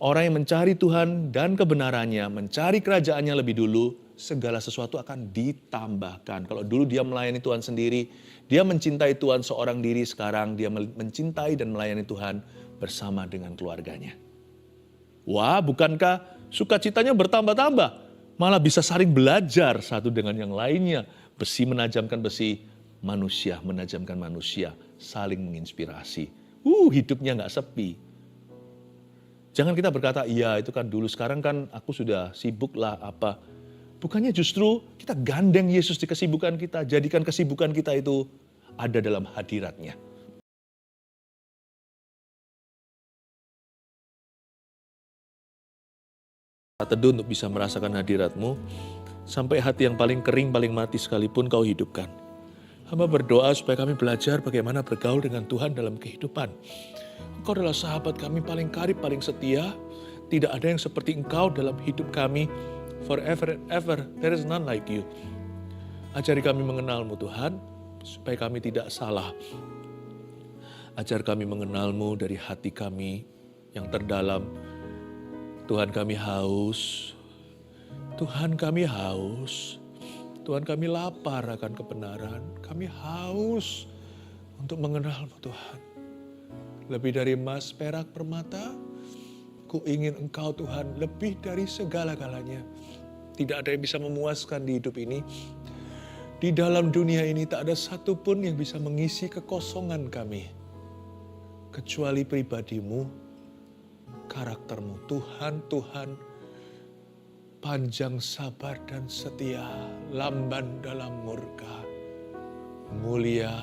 Orang yang mencari Tuhan dan kebenarannya, mencari kerajaannya lebih dulu, segala sesuatu akan ditambahkan. Kalau dulu dia melayani Tuhan sendiri, dia mencintai Tuhan seorang diri, sekarang dia mencintai dan melayani Tuhan bersama dengan keluarganya. Wah, bukankah sukacitanya bertambah-tambah? Malah bisa saling belajar satu dengan yang lainnya. Besi menajamkan besi, manusia menajamkan manusia, saling menginspirasi. Hidupnya nggak sepi. Jangan kita berkata, iya itu kan dulu, sekarang kan aku sudah sibuk lah apa. Bukannya justru kita gandeng Yesus di kesibukan kita, jadikan kesibukan kita itu ada dalam hadiratnya. Teduh untuk bisa merasakan hadiratmu, sampai hati yang paling kering, paling mati sekalipun kau hidupkan. Hamba berdoa supaya kami belajar bagaimana bergaul dengan Tuhan dalam kehidupan. Engkau adalah sahabat kami paling karib, paling setia. Tidak ada yang seperti Engkau dalam hidup kami. Forever and ever, there is none like you. Ajari kami mengenal-Mu Tuhan, supaya kami tidak salah. Ajar kami mengenal-Mu dari hati kami yang terdalam. Tuhan kami haus, Tuhan kami haus, Tuhan kami lapar akan kebenaran. Kami haus untuk mengenal-Mu Tuhan. Lebih dari emas, perak, permata, ku ingin Engkau Tuhan lebih dari segala-galanya. Tidak ada yang bisa memuaskan di hidup ini. Di dalam dunia ini tak ada satupun yang bisa mengisi kekosongan kami. Kecuali pribadi-Mu, karakter-Mu. Tuhan, Tuhan, panjang sabar dan setia, lamban dalam murka, mulia,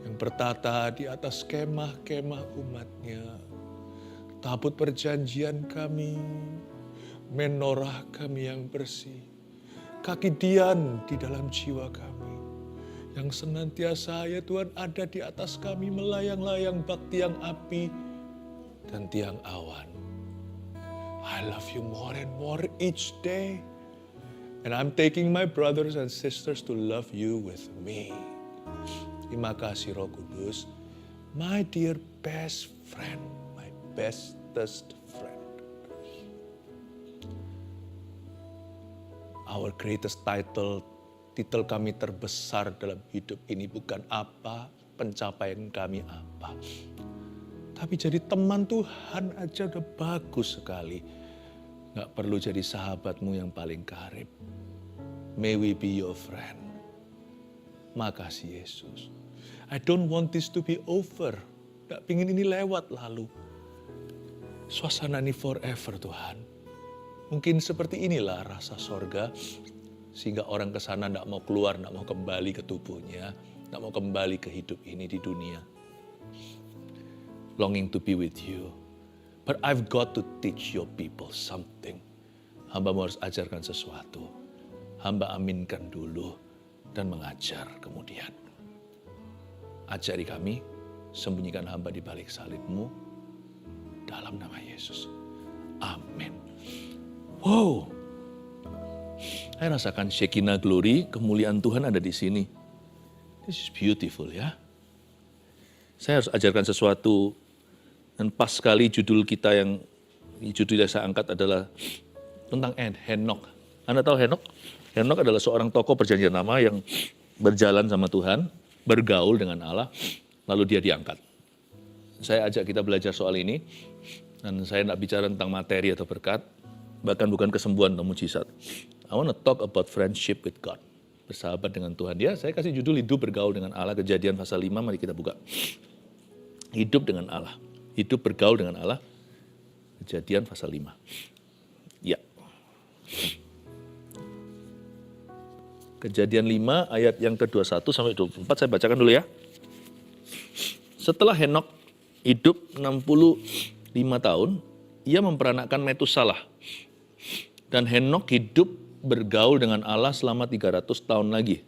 yang bertata di atas kemah-kemah umat-Nya. Tabut perjanjian kami, menorah kami yang bersih, kaki dian di dalam jiwa kami, yang senantiasa ya Tuhan ada di atas kami, melayang-layang bak tiang api dan tiang awan. I love you more and more each day. And I'm taking my brothers and sisters to love you with me. Terima kasih Roh Kudus, my dear best friend, my bestest friend. Our greatest title kami terbesar dalam hidup ini bukan apa, pencapaian kami apa. Tapi jadi teman Tuhan aja udah bagus sekali. Gak perlu jadi sahabatmu yang paling karib. May we be your friend. Makasih Yesus. I don't want this to be over. Gak pingin ini lewat lalu. Suasana ini forever Tuhan. Mungkin seperti inilah rasa sorga. Sehingga orang ke sana gak mau keluar, gak mau kembali ke tubuhnya. Gak mau kembali ke hidup ini di dunia. Longing to be with you. But I've got to teach your people something. Hamba harus ajarkan sesuatu. Hamba aminkan dulu dan mengajar kemudian. Ajari kami, sembunyikan hamba di balik salib-Mu dalam nama Yesus. Amin. Wow. Saya rasakan Shekinah glory, kemuliaan Tuhan ada di sini. This is beautiful ya. Saya harus ajarkan sesuatu. Dan pas sekali judul kita yang saya angkat adalah tentang Henok. Anda tahu Henok? Henok adalah seorang tokoh perjanjian lama yang berjalan sama Tuhan, bergaul dengan Allah, lalu dia diangkat. Saya ajak kita belajar soal ini, dan saya tidak bicara tentang materi atau berkat, bahkan bukan kesembuhan atau mujizat. I want to talk about friendship with God. Bersahabat dengan Tuhan. Saya kasih judul hidup bergaul dengan Allah, Kejadian pasal 5, mari kita buka. Hidup dengan Allah. Hidup bergaul dengan Allah. Kejadian pasal 5. Ya. Kejadian 5 ayat yang ke-21 sampai 24 saya bacakan dulu ya. Setelah Henok hidup 65 tahun, ia memperanakkan Metusalah. Dan Henok hidup bergaul dengan Allah selama 300 tahun lagi.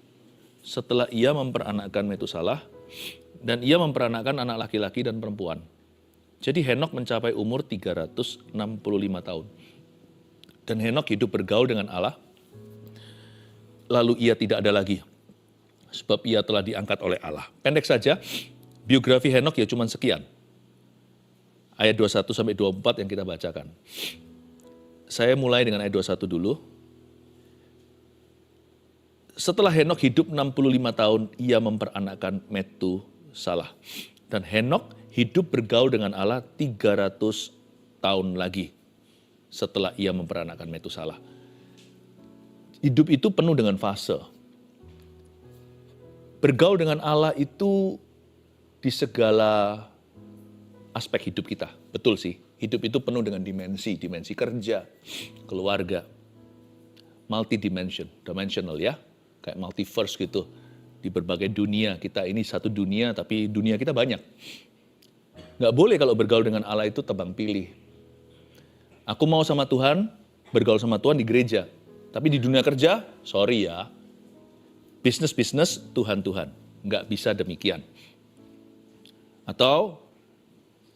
Setelah ia memperanakkan Metusalah, dan ia memperanakkan anak laki-laki dan perempuan. Jadi Henok mencapai umur 365 tahun. Dan Henok hidup bergaul dengan Allah. Lalu ia tidak ada lagi. Sebab ia telah diangkat oleh Allah. Pendek saja, biografi Henok ya cuma sekian. ayat 21 sampai 24 yang kita bacakan. Saya mulai dengan ayat 21 dulu. Setelah Henok hidup 65 tahun, ia memperanakkan Metusalah. Dan Henok hidup bergaul dengan Allah 300 tahun lagi setelah ia memperanakkan Metusalah. Hidup itu penuh dengan fase. Bergaul dengan Allah itu di segala aspek hidup kita. Betul sih, hidup itu penuh dengan dimensi kerja, keluarga, dimensional ya. Kayak multiverse gitu. Di berbagai dunia, kita ini satu dunia, tapi dunia kita banyak. Nggak boleh kalau bergaul dengan Allah itu tebang pilih. Aku mau sama Tuhan, bergaul sama Tuhan di gereja. Tapi di dunia kerja, sorry ya. Bisnis, Tuhan. Nggak bisa demikian. Atau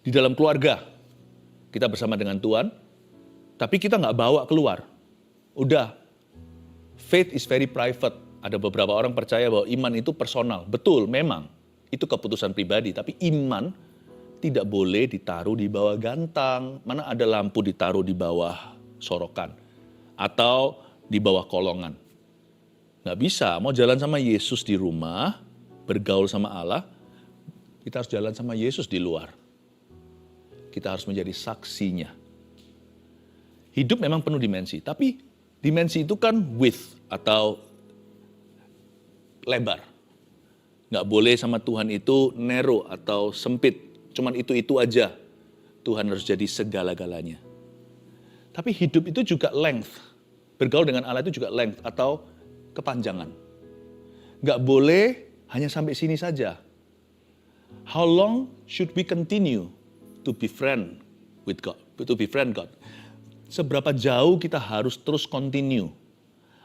di dalam keluarga, kita bersama dengan Tuhan, tapi kita nggak bawa keluar. Udah, faith is very private. Ada beberapa orang percaya bahwa iman itu personal. Betul, memang. Itu keputusan pribadi. Tapi iman tidak boleh ditaruh di bawah gantang. Mana ada lampu ditaruh di bawah sorokan. Atau di bawah kolongan. Nggak bisa. Mau jalan sama Yesus di rumah, bergaul sama Allah, kita harus jalan sama Yesus di luar. Kita harus menjadi saksinya. Hidup memang penuh dimensi. Tapi dimensi itu kan width atau lebar. Nggak boleh sama Tuhan itu narrow atau sempit. Cuman itu aja. Tuhan harus jadi segala-galanya. Tapi hidup itu juga length. Bergaul dengan Allah itu juga length atau kepanjangan. Nggak boleh hanya sampai sini saja. How long should we continue to be friend with God? To befriend God? Seberapa jauh kita harus terus continue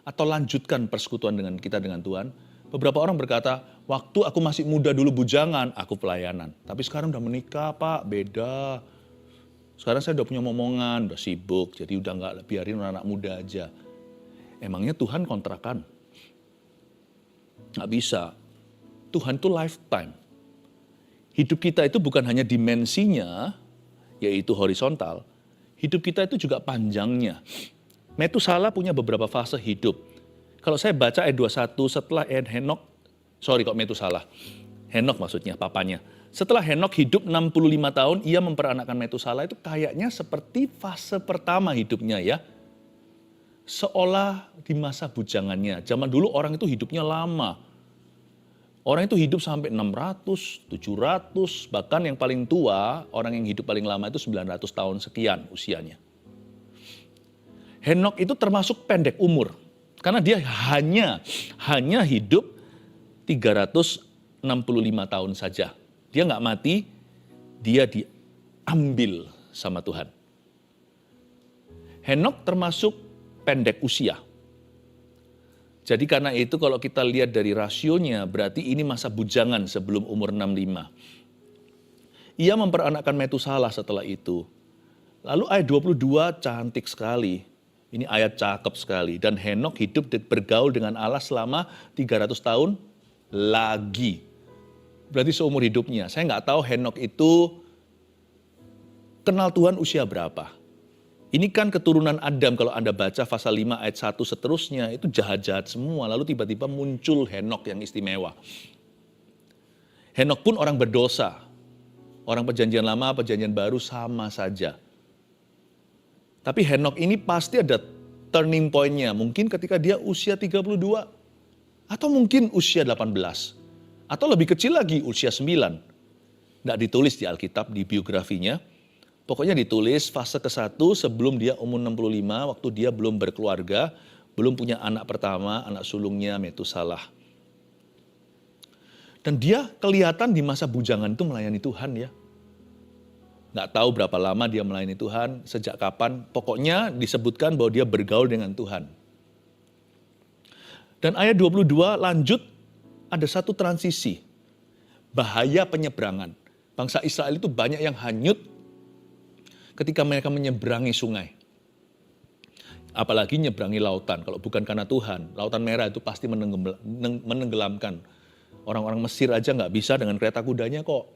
atau lanjutkan persekutuan dengan kita dengan Tuhan? Beberapa orang berkata, waktu aku masih muda dulu bujangan, aku pelayanan. Tapi sekarang udah menikah Pak, beda. Sekarang saya udah punya momongan, udah sibuk, jadi udah nggak biarin anak muda aja. Emangnya Tuhan kontrakan? Nggak bisa. Tuhan itu lifetime. Hidup kita itu bukan hanya dimensinya, yaitu horizontal. Hidup kita itu juga panjangnya. Metusalah punya beberapa fase hidup. Kalau saya baca ayat 21 setelah Henok, Metusalah. Henok maksudnya, papanya. Setelah Henok hidup 65 tahun, ia memperanakkan Metusalah, itu kayaknya seperti fase pertama hidupnya ya. Seolah di masa bujangannya. Zaman dulu orang itu hidupnya lama. Orang itu hidup sampai 600, 700, bahkan yang paling tua, orang yang hidup paling lama itu 900 tahun sekian usianya. Henok itu termasuk pendek umur. Karena dia hanya hidup 365 tahun saja. Dia nggak mati, dia diambil sama Tuhan. Henok termasuk pendek usia. Jadi karena itu kalau kita lihat dari rasionya, berarti ini masa bujangan sebelum umur 65. Ia memperanakkan Metusalah setelah itu. Lalu ayat 22 cantik sekali. Ini ayat cakep sekali. Dan Henok hidup bergaul dengan Allah selama 300 tahun lagi. Berarti seumur hidupnya. Saya nggak tahu Henok itu kenal Tuhan usia berapa. Ini kan keturunan Adam, kalau Anda baca pasal 5 ayat 1 seterusnya, itu jahat-jahat semua. Lalu tiba-tiba muncul Henok yang istimewa. Henok pun orang berdosa. Orang perjanjian lama, perjanjian baru sama saja. Tapi Henok ini pasti ada turning point-nya. Mungkin ketika dia usia 32. Atau mungkin usia 18. Atau lebih kecil lagi, usia 9. Nggak ditulis di Alkitab, di biografinya. Pokoknya ditulis fase ke-1 sebelum dia umur 65, waktu dia belum berkeluarga, belum punya anak pertama, anak sulungnya Metusalah. Dan dia kelihatan di masa bujangan itu melayani Tuhan ya. Nggak tahu berapa lama dia melayani Tuhan, sejak kapan, pokoknya disebutkan bahwa dia bergaul dengan Tuhan. Dan ayat 22 lanjut, ada satu transisi. Bahaya penyeberangan. Bangsa Israel itu banyak yang hanyut ketika mereka menyeberangi sungai. Apalagi menyeberangi lautan, kalau bukan karena Tuhan. Lautan Merah itu pasti menenggelamkan. Orang-orang Mesir aja nggak bisa dengan kereta kudanya kok.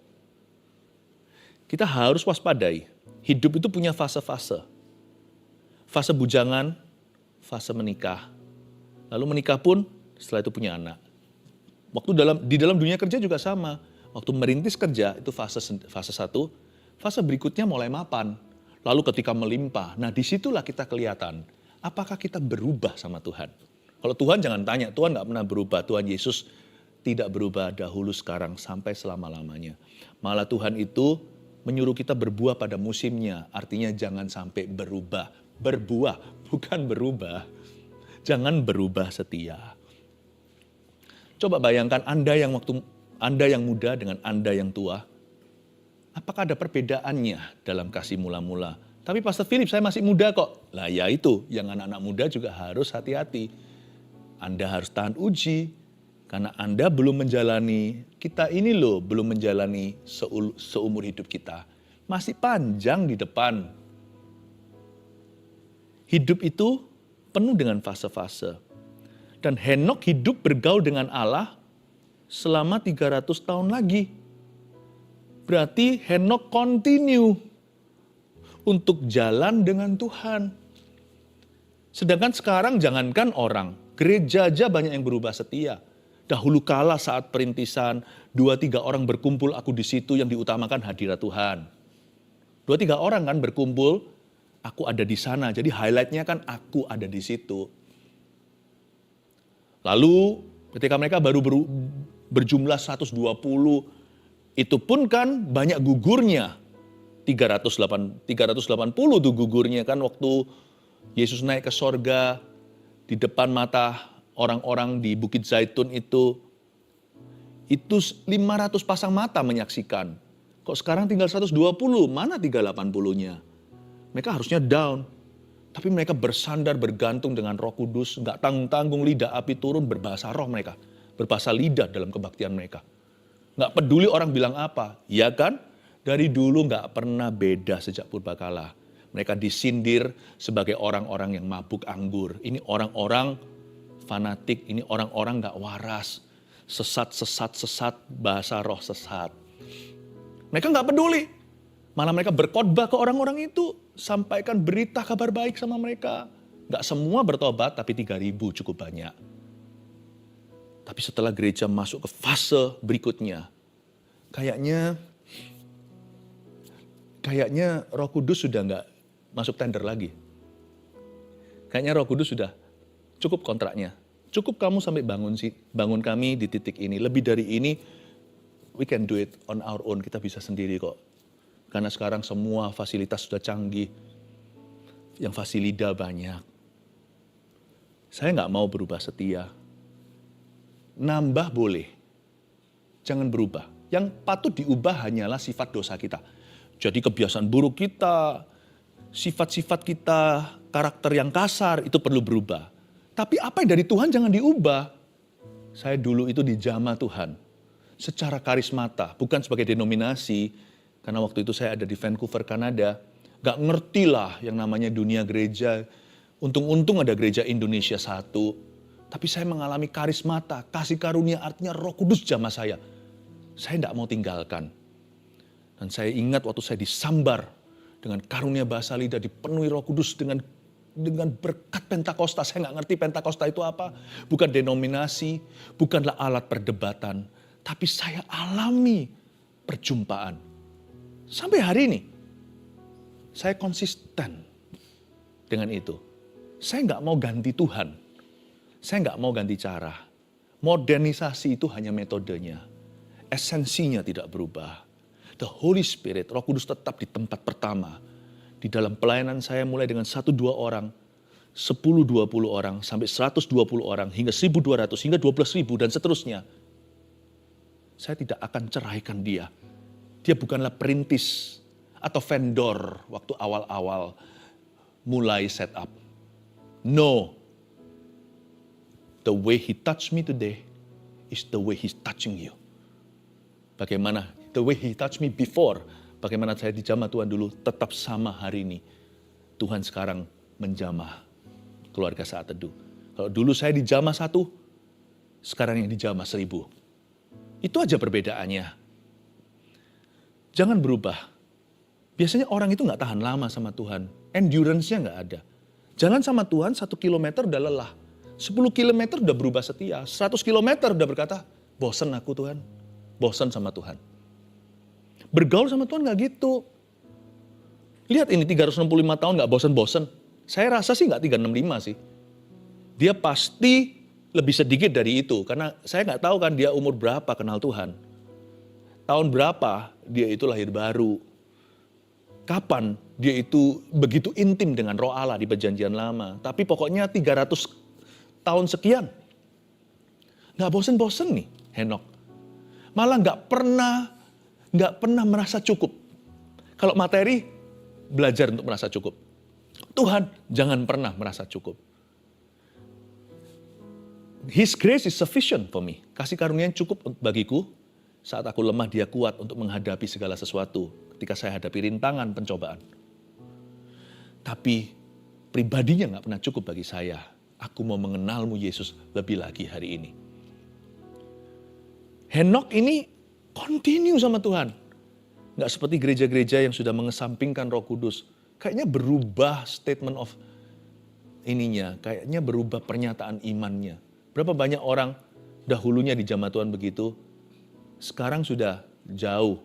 Kita harus waspadai. Hidup itu punya fase-fase. Fase bujangan, fase menikah. Lalu menikah pun setelah itu punya anak. Di dalam dunia kerja juga sama. Waktu merintis kerja itu fase 1, fase berikutnya mulai mapan. Lalu ketika melimpah, nah disitulah kita kelihatan apakah kita berubah sama Tuhan. Kalau Tuhan jangan tanya, Tuhan nggak pernah berubah. Tuhan Yesus tidak berubah dahulu, sekarang, sampai selama-lamanya. Malah Tuhan itu menyuruh kita berbuah pada musimnya. Artinya jangan sampai berubah. Berbuah, bukan berubah. Jangan berubah setia. Coba bayangkan Anda yang muda dengan Anda yang tua. Apakah ada perbedaannya dalam kasih mula-mula? Tapi Pastor Philip, saya masih muda kok. Lah ya itu, yang anak-anak muda juga harus hati-hati. Anda harus tahan uji. Karena Anda belum menjalani, kita ini loh belum menjalani seumur hidup kita. Masih panjang di depan. Hidup itu penuh dengan fase-fase. Dan Henokh hidup bergaul dengan Allah selama 300 tahun lagi. Berarti Henokh continue untuk jalan dengan Tuhan. Sedangkan sekarang jangankan orang, gereja aja banyak yang berubah setia. Dahulu kala saat perintisan, 2-3 orang berkumpul, aku di situ, yang diutamakan hadirat Tuhan. 2-3 orang kan berkumpul, aku ada di sana. Jadi highlightnya kan aku ada di situ. Lalu ketika mereka baru berjumlah 120, itu pun kan banyak gugurnya. 380 tuh gugurnya kan waktu Yesus naik ke sorga. Di depan mata orang-orang di Bukit Zaitun itu 500 pasang mata menyaksikan. Kok sekarang tinggal 120, mana 380-nya? Mereka harusnya down. Tapi mereka bersandar, bergantung dengan Roh Kudus. Nggak tanggung-tanggung, lidah api turun, berbahasa roh mereka. Berbahasa lidah dalam kebaktian mereka. Nggak peduli orang bilang apa, ya kan? Dari dulu nggak pernah beda sejak purbakala. Mereka disindir sebagai orang-orang yang mabuk anggur. Ini orang-orang fanatik, ini orang-orang nggak waras. Sesat, bahasa roh sesat. Mereka nggak peduli. Malah mereka berkhotbah ke orang-orang itu. Sampaikan berita kabar baik sama mereka. Nggak semua bertobat, tapi 3.000 cukup banyak. Tapi setelah gereja masuk ke fase berikutnya, kayaknya Roh Kudus sudah nggak masuk tender lagi. Kayaknya Roh Kudus sudah cukup kontraknya. Cukup kamu sampai bangun kami di titik ini. Lebih dari ini, we can do it on our own. Kita bisa sendiri kok. Karena sekarang semua fasilitas sudah canggih. Yang fasilida banyak. Saya nggak mau berubah setia. Nambah boleh, jangan berubah. Yang patut diubah hanyalah sifat dosa kita. Jadi kebiasaan buruk kita, sifat-sifat kita, karakter yang kasar itu perlu berubah. Tapi apa yang dari Tuhan jangan diubah. Saya dulu itu dijamah Tuhan secara karismata, bukan sebagai denominasi. Karena waktu itu saya ada di Vancouver, Kanada. Gak ngerti lah yang namanya dunia gereja. Untung-untung ada gereja Indonesia 1. Tapi saya mengalami karismata, kasih karunia, artinya Roh Kudus jamah saya. Saya tidak mau tinggalkan. Dan saya ingat waktu saya disambar dengan karunia bahasa lidah, dipenuhi Roh Kudus dengan berkat Pentakosta. Saya nggak ngerti Pentakosta itu apa. Bukan denominasi, bukanlah alat perdebatan. Tapi saya alami perjumpaan. Sampai hari ini, saya konsisten dengan itu. Saya nggak mau ganti Tuhan. Saya nggak mau ganti cara. Modernisasi itu hanya metodenya. Esensinya tidak berubah. The Holy Spirit, Roh Kudus tetap di tempat pertama. Di dalam pelayanan saya mulai dengan 1-2 orang, 10-20 orang, sampai 120 orang, hingga 1.200, hingga 12.000 dan seterusnya. Saya tidak akan ceraikan dia. Dia bukanlah perintis atau vendor waktu awal-awal mulai set up. No. The way he touched me today is the way he's touching you. Bagaimana? The way he touched me before. Bagaimana saya dijamah Tuhan dulu tetap sama hari ini. Tuhan sekarang menjamah keluarga Saat Teduh. Kalau dulu saya dijamah 1, sekarang yang dijamah 1.000. Itu aja perbedaannya. Jangan berubah. Biasanya orang itu nggak tahan lama sama Tuhan. Endurance-nya nggak ada. Jalan sama Tuhan 1 kilometer udah lelah. 10 kilometer udah berubah setia. 100 kilometer udah berkata, bosen aku Tuhan. Bosen sama Tuhan. Bergaul sama Tuhan nggak gitu. Lihat ini 365 tahun nggak bosen-bosen. Saya rasa sih nggak 365 sih. Dia pasti lebih sedikit dari itu. Karena saya nggak tahu kan dia umur berapa kenal Tuhan. Tahun berapa dia itu lahir baru. Kapan dia itu begitu intim dengan Roh Allah di Perjanjian Lama. Tapi pokoknya 300 tahun sekian. Nggak bosen-bosen nih Henok. Malah nggak pernah merasa cukup. Kalau materi, belajar untuk merasa cukup. Tuhan, jangan pernah merasa cukup. His grace is sufficient for me. Kasih karunia yang cukup bagiku. Saat aku lemah, dia kuat untuk menghadapi segala sesuatu. Ketika saya hadapi rintangan, pencobaan. Tapi pribadinya nggak pernah cukup bagi saya. Aku mau mengenalmu Yesus lebih lagi hari ini. Henok ini continue sama Tuhan. Nggak seperti gereja-gereja yang sudah mengesampingkan Roh Kudus. Kayaknya berubah statement of ininya. Kayaknya berubah pernyataan imannya. Berapa banyak orang dahulunya di zaman Tuhan begitu. Sekarang sudah jauh.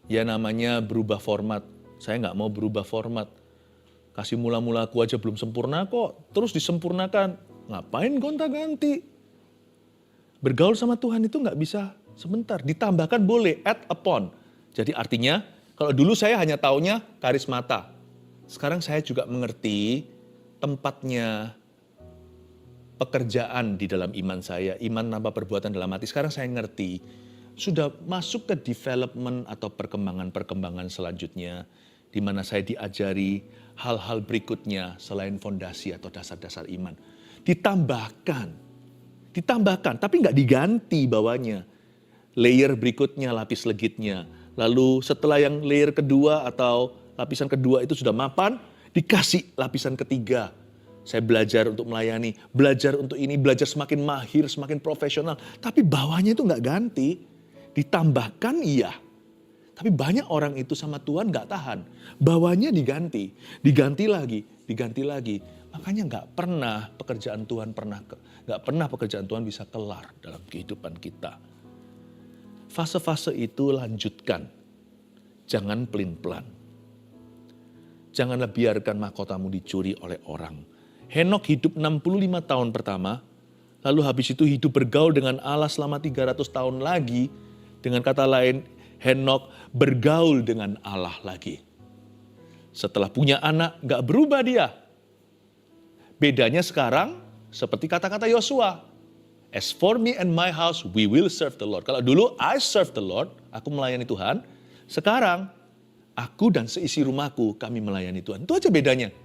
Ya namanya berubah format. Saya nggak mau berubah format. Kasih mula-mula aku aja belum sempurna kok. Terus disempurnakan. Ngapain gonta-ganti? Bergaul sama Tuhan itu nggak bisa sebentar. Ditambahkan boleh, add upon. Jadi artinya, kalau dulu saya hanya taunya karismata. Sekarang saya juga mengerti tempatnya pekerjaan di dalam iman saya. Iman tanpa perbuatan dalam hati. Sekarang saya ngerti. Sudah masuk ke development atau perkembangan-perkembangan selanjutnya. Di mana saya diajari hal-hal berikutnya selain fondasi atau dasar-dasar iman. Ditambahkan, tapi nggak diganti bawahnya. Layer berikutnya, lapis legitnya. Lalu setelah yang layer kedua atau lapisan kedua itu sudah mapan, dikasih lapisan ketiga. Saya belajar untuk melayani, belajar untuk ini, belajar semakin mahir, semakin profesional. Tapi bawahnya itu nggak ganti. Ditambahkan iya. Tapi banyak orang itu sama Tuhan nggak tahan. Bawahnya diganti lagi, diganti lagi. Makanya nggak pernah pekerjaan Tuhan bisa kelar dalam kehidupan kita. Fase-fase itu lanjutkan. Jangan pelin-pelan. Janganlah biarkan mahkotamu dicuri oleh orang. Henok hidup 65 tahun pertama, lalu habis itu hidup bergaul dengan Allah selama 300 tahun lagi. Dengan kata lain, Henok bergaul dengan Allah lagi. Setelah punya anak, gak berubah dia. Bedanya sekarang, seperti kata-kata Yosua. As for me and my house, we will serve the Lord. Kalau dulu, I serve the Lord, aku melayani Tuhan. Sekarang, aku dan seisi rumahku, kami melayani Tuhan. Itu aja bedanya.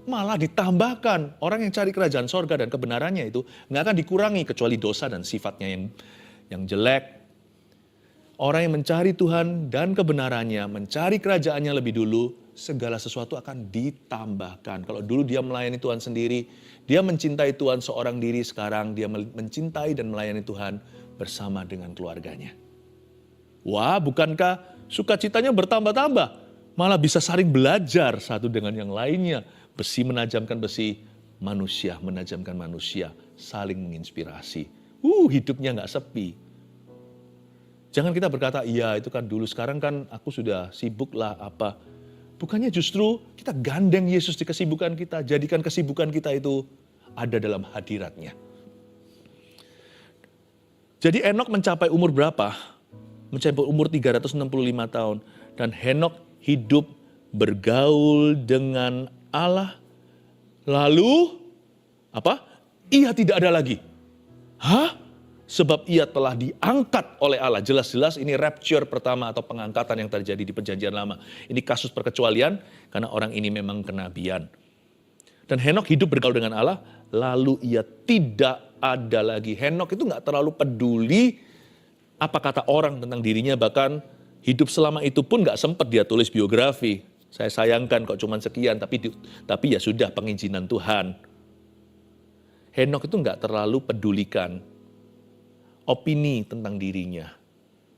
Malah ditambahkan, orang yang cari kerajaan sorga dan kebenarannya itu nggak akan dikurangi kecuali dosa dan sifatnya yang jelek. Orang yang mencari Tuhan dan kebenarannya, mencari kerajaannya lebih dulu, segala sesuatu akan ditambahkan. Kalau dulu dia melayani Tuhan sendiri, dia mencintai Tuhan seorang diri, sekarang dia mencintai dan melayani Tuhan bersama dengan keluarganya. Wah, bukankah sukacitanya bertambah-tambah? Malah bisa saling belajar satu dengan yang lainnya. Besi menajamkan besi, manusia menajamkan manusia, saling menginspirasi. Hidupnya nggak sepi. Jangan kita berkata, iya itu kan dulu, sekarang kan aku sudah sibuk lah apa. Bukannya justru kita gandeng Yesus di kesibukan kita, jadikan kesibukan kita itu ada dalam hadiratnya. Jadi Henok mencapai umur berapa? Mencapai umur 365 tahun. Dan Henok hidup bergaul dengan Allah. Lalu, apa? Ia tidak ada lagi. Hah? Sebab ia telah diangkat oleh Allah. Jelas-jelas ini rapture pertama atau pengangkatan yang terjadi di Perjanjian Lama. Ini kasus perkecualian karena orang ini memang kenabian. Dan Henok hidup bergaul dengan Allah, lalu ia tidak ada lagi. Henok itu gak terlalu peduli apa kata orang tentang dirinya, bahkan hidup selama itu pun gak sempat dia tulis biografi. Saya sayangkan kok cuma sekian, tapi ya sudah pengizinan Tuhan. Henok itu gak terlalu pedulikan opini tentang dirinya.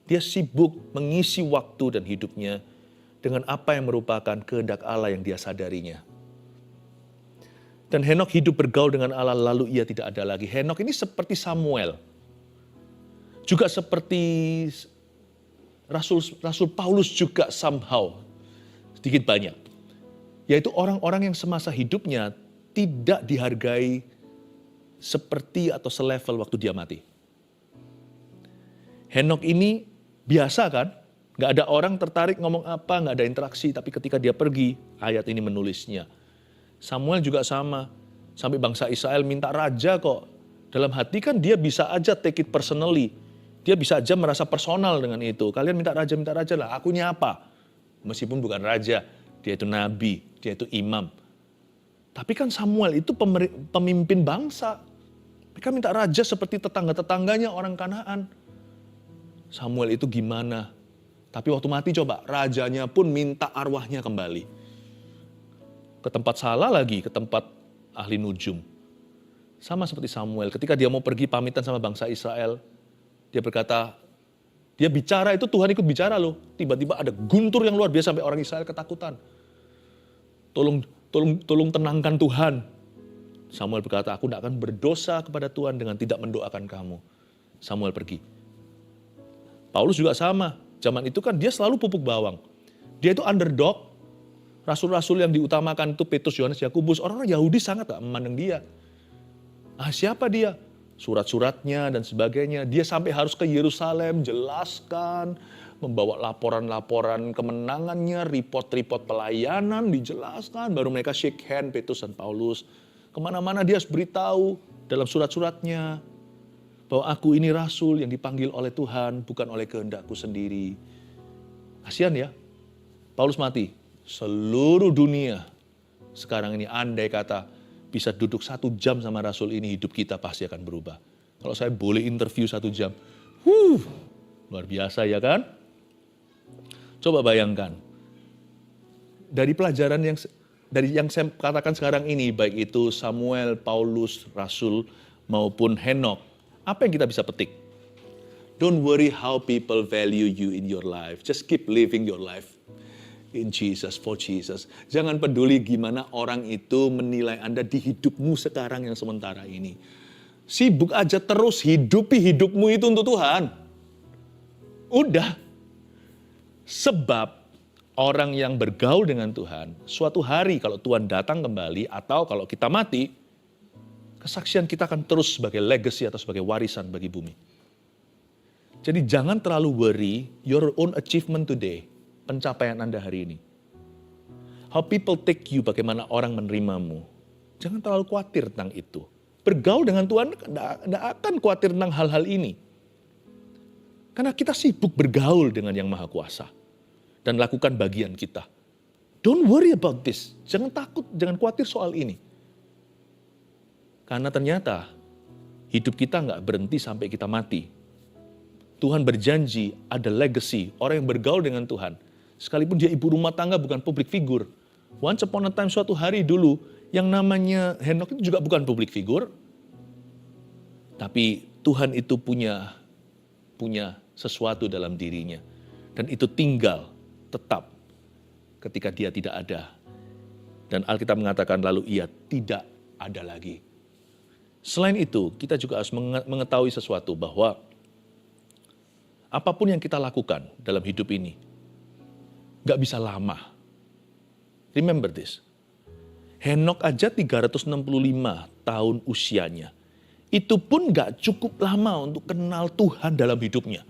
Dia sibuk mengisi waktu dan hidupnya dengan apa yang merupakan kehendak Allah yang dia sadarinya. Dan Henokh hidup bergaul dengan Allah lalu ia tidak ada lagi. Henokh ini seperti Samuel. Juga seperti Rasul Paulus juga somehow, sedikit banyak. Yaitu orang-orang yang semasa hidupnya tidak dihargai seperti atau selevel waktu dia mati. Henokh ini biasa kan? Gak ada orang tertarik ngomong apa, gak ada interaksi. Tapi ketika dia pergi, ayat ini menulisnya. Samuel juga sama. Sampai bangsa Israel minta raja kok. Dalam hati kan dia bisa aja take it personally. Dia bisa aja merasa personal dengan itu. Kalian minta raja lah. Akunya apa? Meskipun bukan raja. Dia itu nabi. Dia itu imam. Tapi kan Samuel itu pemimpin bangsa. Mereka minta raja seperti tetangga-tetangganya orang Kanaan. Samuel itu gimana? Tapi waktu mati coba, rajanya pun minta arwahnya kembali. Ke tempat salah lagi, ke tempat ahli nujum. Sama seperti Samuel, ketika dia mau pergi pamitan sama bangsa Israel, dia berkata, dia bicara itu Tuhan ikut bicara loh. Tiba-tiba ada guntur yang luar biasa sampai orang Israel ketakutan. Tolong tenangkan Tuhan. Samuel berkata, aku tidak akan berdosa kepada Tuhan dengan tidak mendoakan kamu. Samuel pergi. Paulus juga sama. Zaman itu kan dia selalu pupuk bawang. Dia itu underdog. Rasul-rasul yang diutamakan itu Petrus, Yohanes, Yakobus. Orang-orang Yahudi sangat gak memandang dia. Siapa dia? Surat-suratnya dan sebagainya. Dia sampai harus ke Yerusalem, jelaskan, membawa laporan-laporan kemenangannya, report-report pelayanan, dijelaskan. Baru mereka shake hand, Petrus dan Paulus. Kemana-mana dia harus beritahu dalam surat-suratnya bahwa aku ini rasul yang dipanggil oleh Tuhan, bukan oleh kehendakku sendiri. Kasihan ya, Paulus mati. Seluruh dunia sekarang ini andai kata bisa duduk 1 jam sama rasul ini, hidup kita pasti akan berubah. Kalau saya boleh interview 1 jam, luar biasa ya kan? Coba bayangkan, dari pelajaran yang saya katakan sekarang ini, baik itu Samuel, Paulus, Rasul, maupun Henokh, apa yang kita bisa petik? Don't worry how people value you in your life. Just keep living your life in Jesus, for Jesus. Jangan peduli gimana orang itu menilai Anda di hidupmu sekarang yang sementara ini. Sibuk aja terus hidupi hidupmu itu untuk Tuhan. Udah. Sebab orang yang bergaul dengan Tuhan, suatu hari kalau Tuhan datang kembali atau kalau kita mati, kesaksian kita akan terus sebagai legacy atau sebagai warisan bagi bumi. Jadi jangan terlalu worry your own achievement today, pencapaian Anda hari ini. How people take you, bagaimana orang menerimamu. Jangan terlalu khawatir tentang itu. Bergaul dengan Tuhan tidak akan khawatir tentang hal-hal ini. Karena kita sibuk bergaul dengan Yang Maha Kuasa. Dan lakukan bagian kita. Don't worry about this. Jangan takut, jangan khawatir soal ini. Karena ternyata hidup kita nggak berhenti sampai kita mati. Tuhan berjanji ada legacy, orang yang bergaul dengan Tuhan. Sekalipun dia ibu rumah tangga bukan public figure. Once upon a time suatu hari dulu yang namanya Henokh itu juga bukan public figure. Tapi Tuhan itu punya sesuatu dalam dirinya. Dan itu tinggal tetap ketika dia tidak ada. Dan Alkitab mengatakan lalu ia tidak ada lagi. Selain itu, kita juga harus mengetahui sesuatu bahwa apapun yang kita lakukan dalam hidup ini, gak bisa lama. Remember this. Henokh aja 365 tahun usianya. Itu pun gak cukup lama untuk kenal Tuhan dalam hidupnya.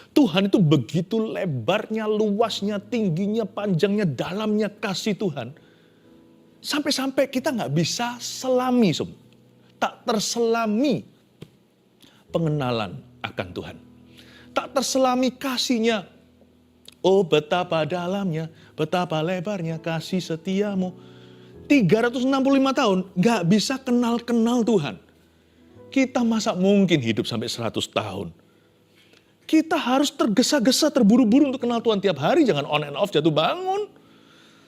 Tuhan itu begitu lebarnya, luasnya, tingginya, panjangnya, dalamnya kasih Tuhan. Sampai-sampai kita gak bisa selami semua. Tak terselami pengenalan akan Tuhan. Tak terselami kasihnya. Oh betapa dalamnya, betapa lebarnya kasih setiamu. 365 tahun gak bisa kenal-kenal Tuhan. Kita masa mungkin hidup sampai 100 tahun. Kita harus tergesa-gesa, terburu-buru untuk kenal Tuhan tiap hari. Jangan on and off, jatuh bangun.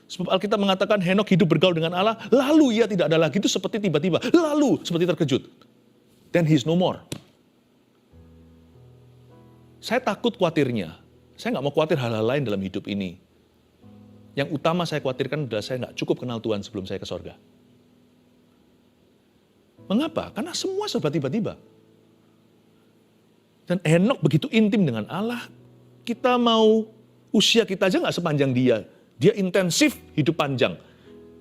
Sebab Alkitab mengatakan Henokh hidup bergaul dengan Allah, lalu ia tidak ada lagi. Itu seperti tiba-tiba, lalu seperti terkejut. Then he's no more. Saya takut khawatirnya. Saya nggak mau khawatir hal-hal lain dalam hidup ini. Yang utama saya khawatirkan adalah saya nggak cukup kenal Tuhan sebelum saya ke sorga. Mengapa? Karena semua serba tiba-tiba. Dan Henokh begitu intim dengan Allah, kita mau usia kita aja nggak sepanjang dia. Dia intensif, hidup panjang.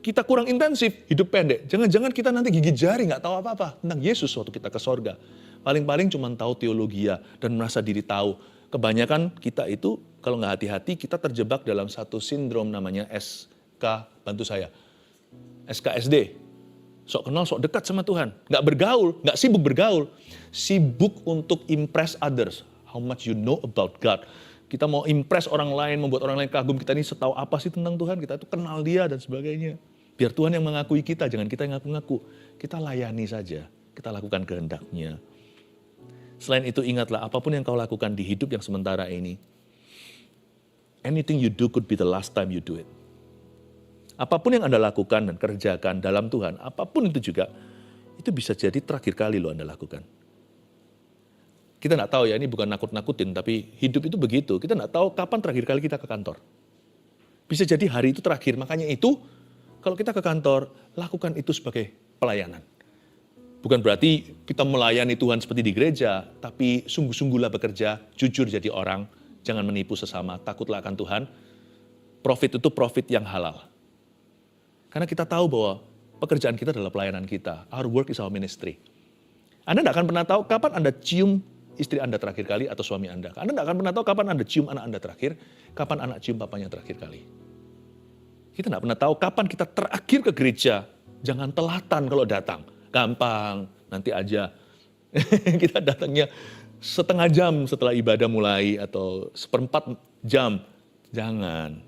Kita kurang intensif, hidup pendek. Jangan-jangan kita nanti gigit jari nggak tahu apa-apa tentang Yesus waktu kita ke sorga. Paling-paling cuma tahu teologia dan merasa diri tahu. Kebanyakan kita itu kalau nggak hati-hati kita terjebak dalam satu sindrom namanya bantu saya, SKSD. Sok kenal, sok dekat sama Tuhan. Nggak bergaul, nggak sibuk bergaul. Sibuk untuk impress others. How much you know about God. Kita mau impress orang lain, membuat orang lain kagum. Kita ini setahu apa sih tentang Tuhan. Kita itu kenal dia dan sebagainya. Biar Tuhan yang mengakui kita, jangan kita yang ngaku-ngaku. Kita layani saja. Kita lakukan kehendaknya. Selain itu ingatlah, apapun yang kau lakukan di hidup yang sementara ini, anything you do could be the last time you do it. Apapun yang Anda lakukan dan kerjakan dalam Tuhan, apapun itu juga, itu bisa jadi terakhir kali Anda lakukan. Kita nggak tahu ya, ini bukan nakut-nakutin, tapi hidup itu begitu. Kita nggak tahu kapan terakhir kali kita ke kantor. Bisa jadi hari itu terakhir, makanya itu, kalau kita ke kantor, lakukan itu sebagai pelayanan. Bukan berarti kita melayani Tuhan seperti di gereja, tapi sungguh-sungguhlah bekerja, jujur jadi orang, jangan menipu sesama, takutlah akan Tuhan. Profit itu profit yang halal. Karena kita tahu bahwa pekerjaan kita adalah pelayanan kita. Our work is our ministry. Anda tidak akan pernah tahu kapan Anda cium istri Anda terakhir kali atau suami Anda. Anda tidak akan pernah tahu kapan Anda cium anak Anda terakhir, kapan anak cium papanya terakhir kali. Kita tidak pernah tahu kapan kita terakhir ke gereja. Jangan telatan kalau datang. Gampang, nanti aja. Kita datangnya setengah jam setelah ibadah mulai atau seperempat jam. Jangan.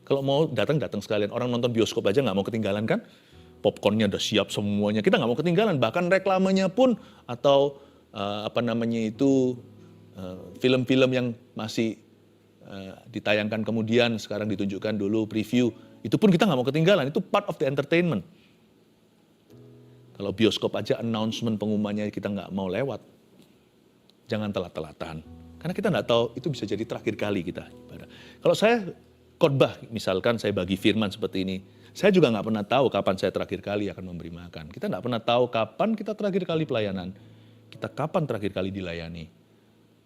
Kalau mau datang sekalian. Orang nonton bioskop aja nggak mau ketinggalan kan? Popcornnya udah siap semuanya. Kita nggak mau ketinggalan. Bahkan reklamenya pun atau film-film yang masih ditayangkan kemudian sekarang ditunjukkan dulu preview. Itu pun kita nggak mau ketinggalan. Itu part of the entertainment. Kalau bioskop aja announcement pengumumannya kita nggak mau lewat. Jangan telat-telatan. Karena kita nggak tahu itu bisa jadi terakhir kali kita ibadah. Kalau saya khotbah, misalkan saya bagi firman seperti ini, saya juga nggak pernah tahu kapan saya terakhir kali akan memberi makan. Kita nggak pernah tahu kapan kita terakhir kali pelayanan. Kita kapan terakhir kali dilayani.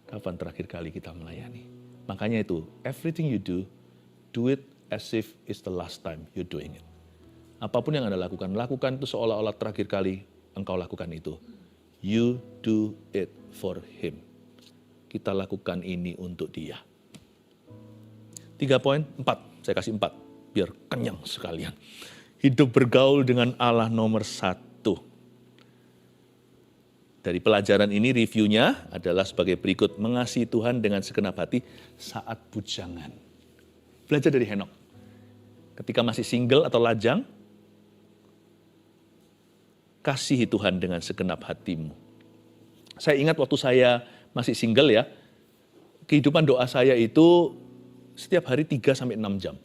Kapan terakhir kali kita melayani. Makanya itu, everything you do it as if it's the last time you're doing it. Apapun yang Anda lakukan itu seolah-olah terakhir kali engkau lakukan itu. You do it for Him. Kita lakukan ini untuk Dia. 3 poin, 4. Saya kasih 4, biar kenyang sekalian. Hidup bergaul dengan Allah nomor 1. Dari pelajaran ini reviewnya adalah sebagai berikut. Mengasihi Tuhan dengan segenap hati saat bujangan. Belajar dari Henokh. Ketika masih single atau lajang, kasihi Tuhan dengan segenap hatimu. Saya ingat waktu saya masih single ya, kehidupan doa saya itu setiap hari 3-6 jam.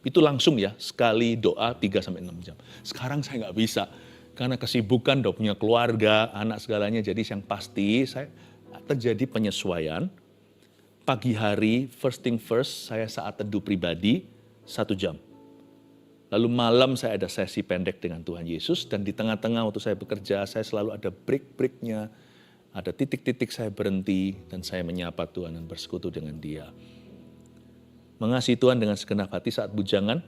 Itu langsung ya, sekali doa 3-6 jam. Sekarang saya nggak bisa, karena kesibukan, udah punya keluarga, anak segalanya. Jadi yang pasti saya terjadi penyesuaian. Pagi hari, first thing first, saya saat teduh pribadi 1 jam. Lalu malam saya ada sesi pendek dengan Tuhan Yesus, dan di tengah-tengah waktu saya bekerja, saya selalu ada break-breaknya, ada titik-titik saya berhenti, dan saya menyapa Tuhan dan bersekutu dengan Dia. Mengasihi Tuhan dengan segenap hati saat bujangan,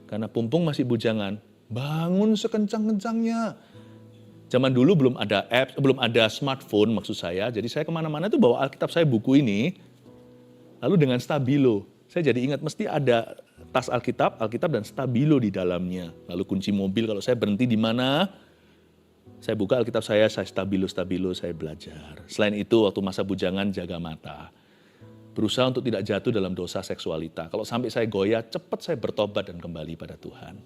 karena Pumpung masih bujangan, bangun sekencang-kencangnya. Zaman dulu belum ada apps, belum ada smartphone maksud saya, jadi saya kemana-mana itu bawa Alkitab saya, buku ini, lalu dengan stabilo. Saya jadi ingat mesti ada tas Alkitab dan stabilo di dalamnya. Lalu kunci mobil, kalau saya berhenti di mana, saya buka Alkitab saya stabilo, saya belajar. Selain itu, waktu masa bujangan, jaga mata. Berusaha untuk tidak jatuh dalam dosa seksualita. Kalau sampai saya goyah, cepat saya bertobat dan kembali pada Tuhan.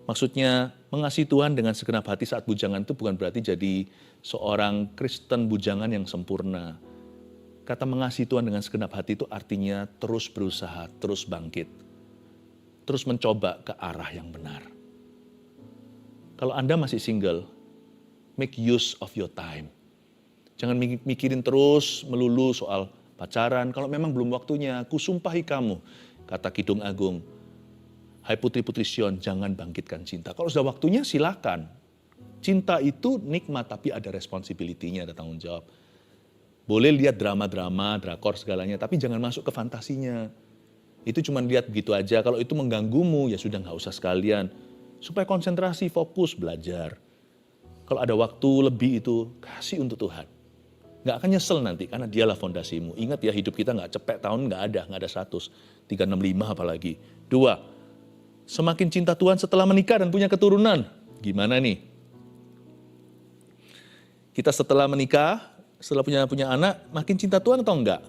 Maksudnya, mengasihi Tuhan dengan segenap hati saat bujangan itu bukan berarti jadi seorang Kristen bujangan yang sempurna. Kata mengasihi Tuhan dengan segenap hati itu artinya terus berusaha, terus bangkit. Terus mencoba ke arah yang benar. Kalau Anda masih single, make use of your time. Jangan mikirin terus melulu soal pacaran. Kalau memang belum waktunya, kusumpahi kamu. Kata Kidung Agung, hai putri-putri Sion, jangan bangkitkan cinta. Kalau sudah waktunya silakan. Cinta itu nikmat, tapi ada responsibility-nya, ada tanggung jawab. Boleh lihat drama-drama, drakor segalanya, tapi jangan masuk ke fantasinya. Itu cuma lihat begitu aja. Kalau itu mengganggumu, ya sudah nggak usah sekalian. Supaya konsentrasi, fokus, belajar. Kalau ada waktu lebih itu, kasih untuk Tuhan. Nggak akan nyesel nanti, karena dialah fondasimu. Ingat ya, hidup kita nggak cepet, tahun nggak ada 100. 365 apalagi. 2, semakin cinta Tuhan setelah menikah dan punya keturunan. Gimana nih? Kita setelah menikah, setelah punya anak, makin cinta Tuhan atau enggak?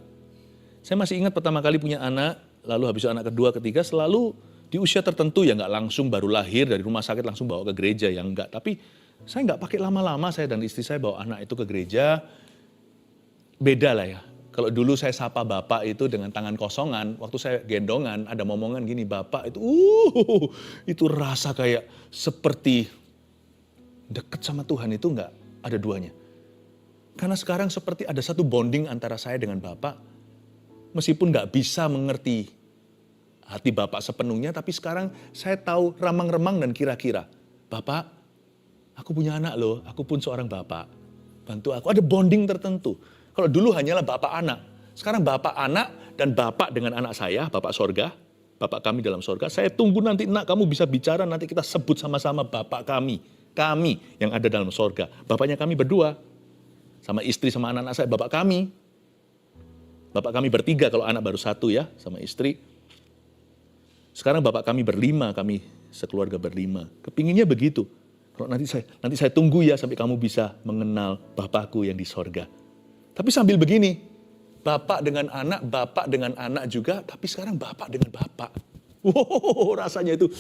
Saya masih ingat pertama kali punya anak, lalu habis itu anak kedua, ketiga, selalu di usia tertentu ya nggak langsung baru lahir dari rumah sakit langsung bawa ke gereja, ya enggak. Tapi saya nggak pakai lama-lama, saya dan istri saya bawa anak itu ke gereja. Beda lah ya. Kalau dulu saya sapa bapak itu dengan tangan kosongan, waktu saya gendongan ada momongan gini, bapak itu rasa kayak seperti deket sama Tuhan itu enggak ada duanya. Karena sekarang seperti ada satu bonding antara saya dengan bapak, meskipun nggak bisa mengerti hati bapak sepenuhnya, tapi sekarang saya tahu remang-remang dan kira-kira, bapak, aku punya anak loh, aku pun seorang bapak, bantu aku, ada bonding tertentu. Kalau dulu hanyalah bapak anak, sekarang bapak anak dan bapak dengan anak saya, bapak sorga, bapak kami dalam sorga, saya tunggu nanti nak kamu bisa bicara, nanti kita sebut sama-sama bapak kami yang ada dalam sorga, bapaknya kami berdua, sama istri sama anak-anak saya, bapak kami bertiga kalau anak baru 1 ya, sama istri. Sekarang bapak kami berlima, kami sekeluarga berlima. Kepinginnya begitu. Kalau nanti saya tunggu ya sampai kamu bisa mengenal Bapakku yang di sorga. Tapi sambil begini, bapak dengan anak juga, tapi sekarang bapak dengan bapak. Wow, rasanya itu,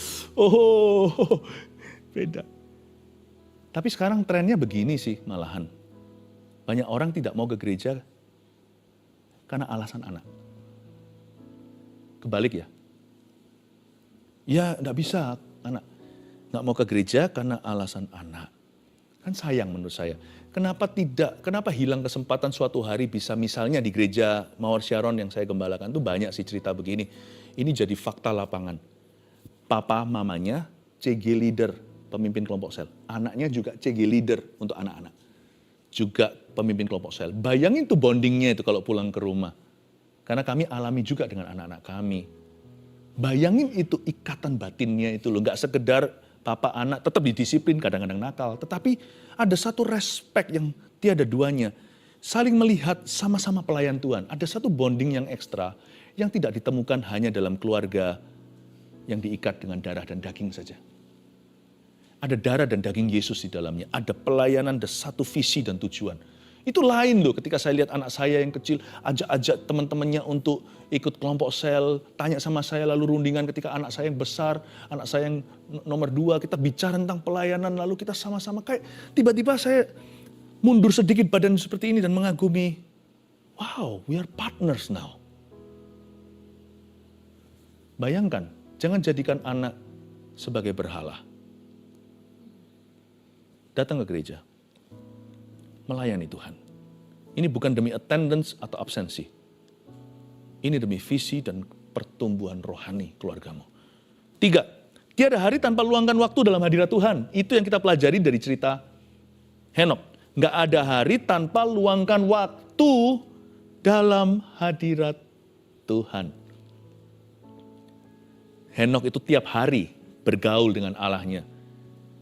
beda. Tapi sekarang trennya begini sih malahan. Banyak orang tidak mau ke gereja karena alasan anak. Kebalik ya. Ya enggak bisa anak. Nggak mau ke gereja karena alasan anak. Kan sayang menurut saya. Kenapa hilang kesempatan suatu hari bisa misalnya di gereja Mawar Sharon yang saya gembalakan itu banyak sih cerita begini. Ini jadi fakta lapangan. Papa mamanya CG leader, pemimpin kelompok sel. Anaknya juga CG leader untuk anak-anak. Juga pemimpin kelompok sel. Bayangin tuh bondingnya itu kalau pulang ke rumah. Karena kami alami juga dengan anak-anak kami. Bayangin itu ikatan batinnya itu loh. Nggak sekedar papa anak tetap didisiplin, kadang-kadang nakal. Tetapi ada satu respek yang tiada duanya. Saling melihat sama-sama pelayan Tuhan. Ada satu bonding yang ekstra yang tidak ditemukan hanya dalam keluarga yang diikat dengan darah dan daging saja. Ada darah dan daging Yesus di dalamnya. Ada pelayanan, ada satu visi dan tujuan. Itu lain loh ketika saya lihat anak saya yang kecil, ajak-ajak teman-temannya untuk ikut kelompok sel, tanya sama saya lalu rundingan ketika anak saya yang besar, anak saya yang nomor 2, kita bicara tentang pelayanan, lalu kita sama-sama kayak tiba-tiba saya mundur sedikit badan seperti ini dan mengagumi, wow, we are partners now. Bayangkan, jangan jadikan anak sebagai berhala. Datang ke gereja. Melayani Tuhan. Ini bukan demi attendance atau absensi. Ini demi visi dan pertumbuhan rohani keluargamu. 3, tiada hari tanpa luangkan waktu dalam hadirat Tuhan. Itu yang kita pelajari dari cerita Henok. Nggak ada hari tanpa luangkan waktu dalam hadirat Tuhan. Henok itu tiap hari bergaul dengan Allahnya.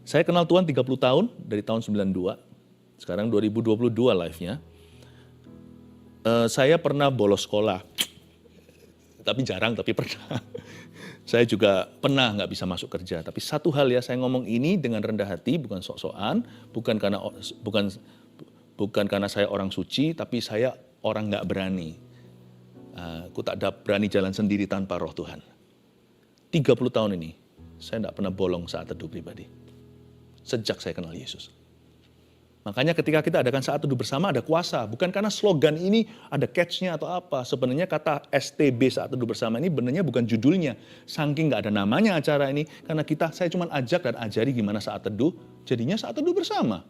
Saya kenal Tuhan 30 tahun, dari tahun 92. Sekarang 2022 live-nya. Saya pernah bolos sekolah. Tapi jarang, tapi pernah. Saya juga pernah nggak bisa masuk kerja. Tapi satu hal ya, saya ngomong ini dengan rendah hati, bukan sok-sokan. Bukan karena saya orang suci, tapi saya orang nggak berani. Aku tak berani jalan sendiri tanpa roh Tuhan. 30 tahun ini, saya nggak pernah bolong saat teduh pribadi. Sejak saya kenal Yesus. Makanya ketika kita adakan saat teduh bersama ada kuasa. Bukan karena slogan ini ada catch-nya atau apa. Sebenarnya kata STB saat teduh bersama ini benarnya bukan judulnya. Saking nggak ada namanya acara ini. Karena saya cuma ajak dan ajari gimana saat teduh. Jadinya saat teduh bersama.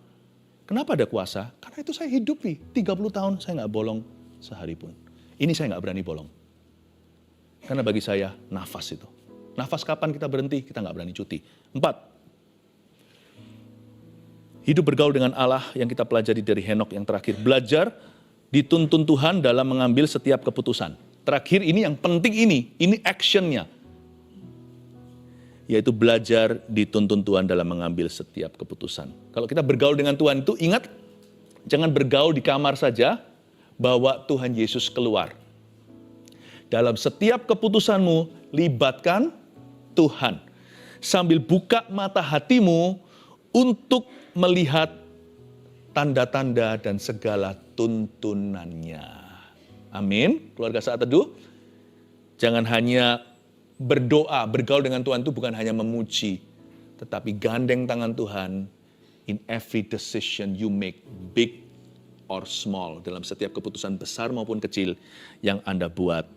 Kenapa ada kuasa? Karena itu saya hidupi. 30 tahun saya nggak bolong sehari pun. Ini saya nggak berani bolong. Karena bagi saya, nafas itu. Nafas kapan kita berhenti, kita nggak berani cuti. 4. Hidup bergaul dengan Allah yang kita pelajari dari Henok yang terakhir. Belajar dituntun Tuhan dalam mengambil setiap keputusan. Terakhir ini yang penting ini actionnya. Yaitu belajar dituntun Tuhan dalam mengambil setiap keputusan. Kalau kita bergaul dengan Tuhan itu ingat, jangan bergaul di kamar saja, bawa Tuhan Yesus keluar. Dalam setiap keputusanmu, libatkan Tuhan. Sambil buka mata hatimu untuk melihat tanda-tanda dan segala tuntunannya. Amin. Keluarga Saat Teduh, jangan hanya berdoa, bergaul dengan Tuhan itu bukan hanya memuji, tetapi gandeng tangan Tuhan in every decision you make, big or small. Dalam setiap keputusan besar maupun kecil yang Anda buat,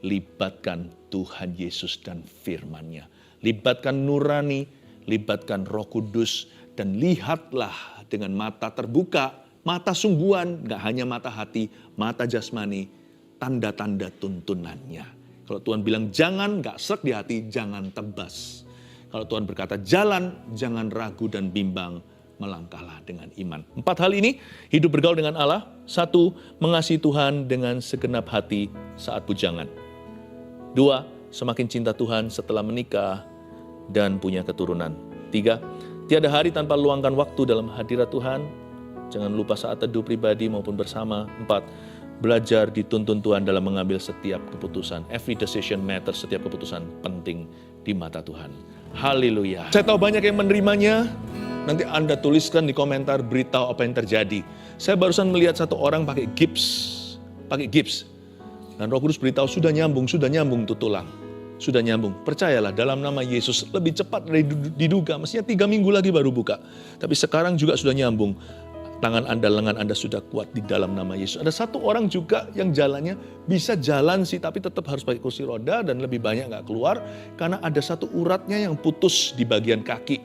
libatkan Tuhan Yesus dan firman-Nya. Libatkan nurani, libatkan Roh Kudus, dan lihatlah dengan mata terbuka, mata sungguhan, gak hanya mata hati, mata jasmani, tanda-tanda tuntunannya. Kalau Tuhan bilang jangan, gak srek di hati, jangan tebas. Kalau Tuhan berkata jalan, jangan ragu dan bimbang, melangkahlah dengan iman. 4 hal ini, hidup bergaul dengan Allah. 1, mengasihi Tuhan dengan segenap hati saat bujangan. 2, semakin cinta Tuhan setelah menikah dan punya keturunan. 3, tiada hari tanpa luangkan waktu dalam hadirat Tuhan. Jangan lupa saat teduh pribadi maupun bersama. 4, belajar dituntun Tuhan dalam mengambil setiap keputusan. Every decision matters, setiap keputusan penting di mata Tuhan. Haleluya. Saya tahu banyak yang menerimanya. Nanti Anda tuliskan di komentar, beritahu apa yang terjadi. Saya barusan melihat satu orang pakai gips. Dan Roh Kudus beritahu sudah nyambung tuh tulang. Sudah nyambung. Percayalah, dalam nama Yesus lebih cepat dari diduga. Mestinya 3 minggu lagi baru buka. Tapi sekarang juga sudah nyambung. Tangan Anda, lengan Anda sudah kuat di dalam nama Yesus. Ada satu orang juga yang jalannya bisa jalan sih, tapi tetap harus pakai kursi roda dan lebih banyak nggak keluar. Karena ada satu uratnya yang putus di bagian kaki.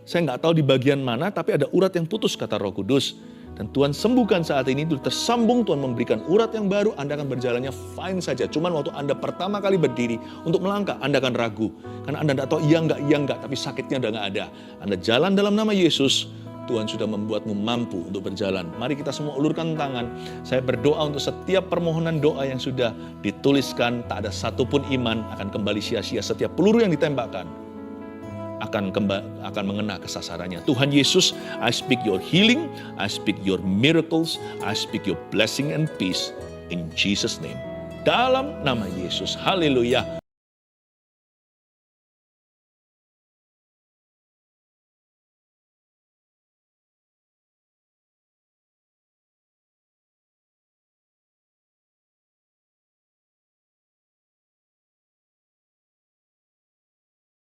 Saya nggak tahu di bagian mana, tapi ada urat yang putus, kata Roh Kudus. Dan Tuhan sembuhkan saat ini, itu tersambung, Tuhan memberikan urat yang baru, Anda akan berjalannya fine saja. Cuman waktu Anda pertama kali berdiri untuk melangkah, Anda akan ragu. Karena Anda nggak tahu iya enggak, tapi sakitnya udah nggak ada. Anda jalan dalam nama Yesus, Tuhan sudah membuatmu mampu untuk berjalan. Mari kita semua ulurkan tangan. Saya berdoa untuk setiap permohonan doa yang sudah dituliskan. Tak ada satupun iman akan kembali sia-sia. Setiap peluru yang ditembakkan akan mengena ke sasarannya. Tuhan Yesus, I speak your healing, I speak your miracles, I speak your blessing and peace in Jesus' name. Dalam nama Yesus. Haleluya.